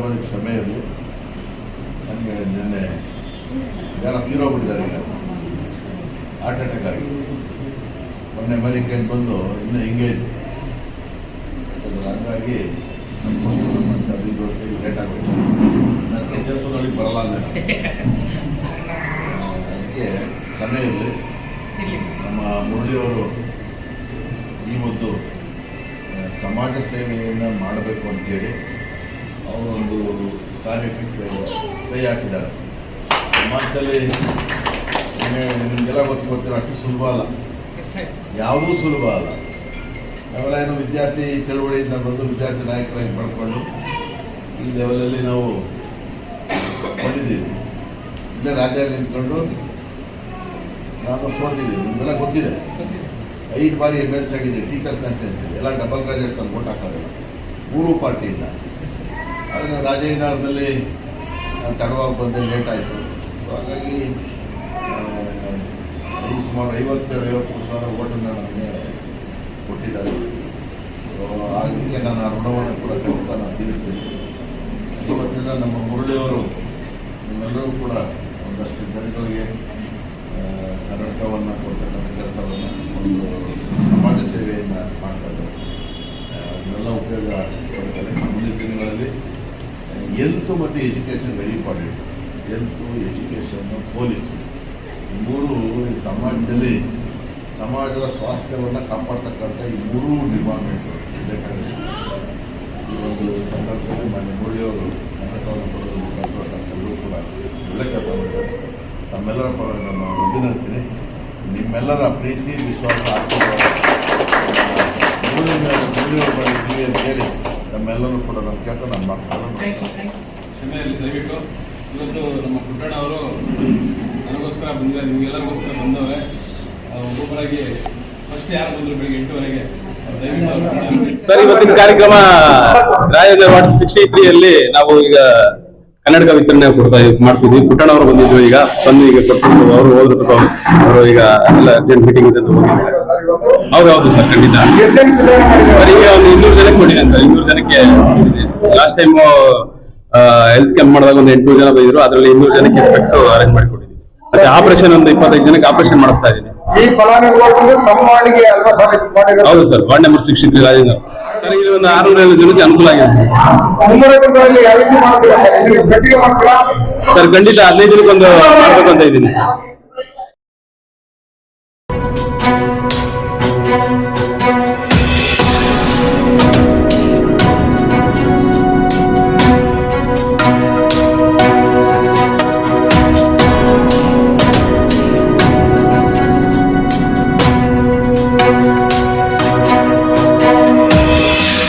ಬಂದು ಕ್ಷಮೆ ಇರಲಿ. ನನಗೆ ನಿನ್ನೆ ಯಾರ ತೀರೋಗ್ಬಿಟ್ಟಿದ್ದಾರೆ, ಈಗ ಹಾರ್ಟ್ ಅಟ್ಯಾಕ್ ಆಗಿ ಮೊನ್ನೆ ಅಮೆರಿಕನ್ ಬಂದು ಇನ್ನೂ ಹಿಂಗೆ ಹಂಗಾಗಿ ಲೇಟ್ ಆಗಬೇಕು. ನನಗೆ ಕೆಲಸಗಳಿಗೆ ಬರಲ್ಲ ಅಂದರೆ ಅದಕ್ಕೆ ಕ್ಷಮೆ ಇರಲಿ. ನಮ್ಮ ಮುರಳಿಯವರು ಈ ಒಂದು ಸಮಾಜ ಸೇವೆಯನ್ನು ಮಾಡಬೇಕು ಅಂತೇಳಿ ಅವರೊಂದು ಕಾರ್ಯಕ್ಕೆ ಕೈ ಹಾಕಿದ್ದಾರೆ. ಸಮಾಜದಲ್ಲಿ ನಿಮಗೆಲ್ಲ ಗೊತ್ತಿರೋ ಅಷ್ಟು ಸುಲಭ ಅಲ್ಲ, ಯಾವುದೂ ಸುಲಭ ಅಲ್ಲ. ನಾವೆಲ್ಲ ಏನು ವಿದ್ಯಾರ್ಥಿ ಚಳುವಳಿಯಿಂದ ಬಂದು ವಿದ್ಯಾರ್ಥಿ ನಾಯಕರಾಗಿ ಪಡ್ಕೊಂಡು ಈ ಲೆವೆಲಲ್ಲಿ ನಾವು ಬಂದಿದ್ದೀವಿ. ಇಲ್ಲೇ ರಾಜ್ಯದಲ್ಲಿ ನಿಂತ್ಕೊಂಡು ನಾನು ಸೋತಿದ್ದೀವಿ, ನಿಮಗೆಲ್ಲ ಗೊತ್ತಿದೆ. 5 ಬಾರಿ MLC ಆಗಿದ್ದೀವಿ, ಟೀಚರ್ ಕಾನ್ಸ್ಟಿಟ್ಯೂನ್ಸಿ ಎಲ್ಲ ಡಬಲ್ ಗ್ರಾಜುಯೇಟ್ ತಂದು ಕೊಟ್ಟು ಹಾಕೋದಿಲ್ಲ, 3 ಪಾರ್ಟಿಯಿಂದ. ಆದರೆ ರಾಜೇನಗರದಲ್ಲಿ ನಾನು ತಡವಾಗಿ ಬಂದೆ, ಲೇಟ್ ಆಯಿತು. ಸೊ ಹಾಗಾಗಿ ಸುಮಾರು 50-53 ಸಾವಿರ ಓಟನ್ನು ನನಗೆ ಕೊಟ್ಟಿದ್ದಾರೆ. ಸೊ ಅದಕ್ಕೆ ನಾನು ಆ ಋಣವನ್ನು ಕೂಡ ಖಂಡಿತ ನಾನು ತೀರಿಸ್ತೀನಿ. ಇವತ್ತಿನ ನಮ್ಮ ಮುರಳಿಯವರು ನಿಮ್ಮೆಲ್ಲರೂ ಕೂಡ ಒಂದಷ್ಟು ಜನಗಳಿಗೆ ಕನ್ನಡಕವನ್ನು ಕೊಡ್ತಕ್ಕಂಥ ಕೆಲಸವನ್ನು, ಒಂದು ಸಮಾಜ ಸೇವೆಯನ್ನು ಮಾಡ್ತಾರೆ. ಇದೆಲ್ಲ ಉಪಯೋಗ ಪಡ್ತಾರೆ. ಮುಂದಿನ ದಿನಗಳಲ್ಲಿ ಹೆಲ್ತ್ ಮತ್ತು education very important. Health, education, police, ಈ 3 ಸಮಾಜದಲ್ಲಿ ಸಮಾಜದ ಸ್ವಾಸ್ಥ್ಯವನ್ನು ಕಾಪಾಡ್ತಕ್ಕಂಥ ಈ 3 ಡಿಪಾರ್ಟ್ಮೆಂಟು ಬೇಕಾಗಿದೆ. ಈ ಒಂದು ಸಂದರ್ಭದಲ್ಲಿ ಮಾನ್ಯ ಮುರಳಿಯವರು ಕನ್ನಡಕವನ್ನು ಕೊಡೋದ್ರ ಮುಖಾಂತರ ತಮ್ಮೆಲ್ಲರೂ ಕೂಡ ಒಳ್ಳೆ ಕೆಲಸ ಮಾಡಿದ್ದಾರೆ. ತಮ್ಮೆಲ್ಲರ ಪರ ನಾನು ಅಭಿನಂದಿಸ್ತೀನಿ. ನಿಮ್ಮೆಲ್ಲರ ಪ್ರೀತಿ, ವಿಶ್ವಾಸ, ಆಶೀರ್ವಾದ ಮುರಳಿಯವರು ಬಂದಿದ್ದೀವಿ ಅಂತ ಹೇಳಿ ನಮ್ಮೆಲ್ಲರೂ ಕೂಡ ನಮ್ಮ ಕೇಳ್ತಾ ನಮ್ಮ ಮಕ್ಕಳನ್ನು ಕ್ಷಮೆಯಲ್ಲಿ ದಯವಿಟ್ಟು ಇವತ್ತು ನಮ್ಮ ಪುಟ್ಟಣ್ಣ ಅವರು ನನಗೋಸ್ಕರ ಬಂದಿದ್ದಾರೆ, ನಿಮಗೆಲ್ಲರಿಗೋಸ್ಕರ ಬಂದವೆ. ಒಬ್ಬೊಬ್ಬರಾಗಿ ಫಸ್ಟ್ ಯಾರು ಬಂದರು ಬೆಳಿಗ್ಗೆ 8 ಗಂಟೆಗೆ ಸರ್, ಇವತ್ತಿನ ಕಾರ್ಯಕ್ರಮ ರಾಯದ ವಾರ್ಡ್ 63ಯಲ್ಲಿ ನಾವು ಈಗ ಕನ್ನಡಕ ವಿತರಣೆ ಮಾಡ್ತಿದ್ವಿ. ಪುಟ್ಟಣ್ಣ ಅವರು ಬಂದಿದ್ರು, ಈಗ ಬಂದು ಈಗ ಕೊಟ್ಟು ಅವರು ಹೋದ್ರು. ಅವರು ಈಗ ಎಲ್ಲ ಅರ್ಜೆಂಟ್ ಮೀಟಿಂಗ್ ಇದೆ ಅಂತ ಹೋಗಿದ್ದಾರೆ. ಹೌದು ಸರ್, ಖಂಡಿತ ಸರ್. ಈಗ ಒಂದು 200 ಜನಕ್ಕೆ ಕೊಟ್ಟಿದೆ ಅಂತ, 200 ಜನಕ್ಕೆ ಲಾಸ್ಟ್ ಟೈಮ್ ಹೆಲ್ತ್ ಕ್ಯಾಂಪ್ ಮಾಡಿದಾಗ ಒಂದು 800 ಜನ ಬಂದಿದ್ರು. ಅದರಲ್ಲಿ 200 ಜನಕ್ಕೆ ಸ್ಪೆಕ್ಸ್ ಅರೇಂಜ್ ಮಾಡಿಕೊಟ್ಟಿದ್ವಿ. ಮತ್ತೆ ಆಪರೇಷನ್ ಒಂದು 25 ಜನಕ್ಕೆ ಆಪರೇಷನ್ ಮಾಡಿಸ್ತಾ ಇದ್ದೀನಿ. ಹೌದು sir, ward number 63 Rajendra sir. ಇಲ್ಲಿ ಒಂದು 650 ಜನಕ್ಕೆ ಅನುಕೂಲ ಆಗಿದೆ ಸರ್. ಖಂಡಿತ 15 ಜನಕ್ಕೆ ಒಂದು ಮಾಡ್ಬೇಕಂತ ಇದ್ದೀನಿ.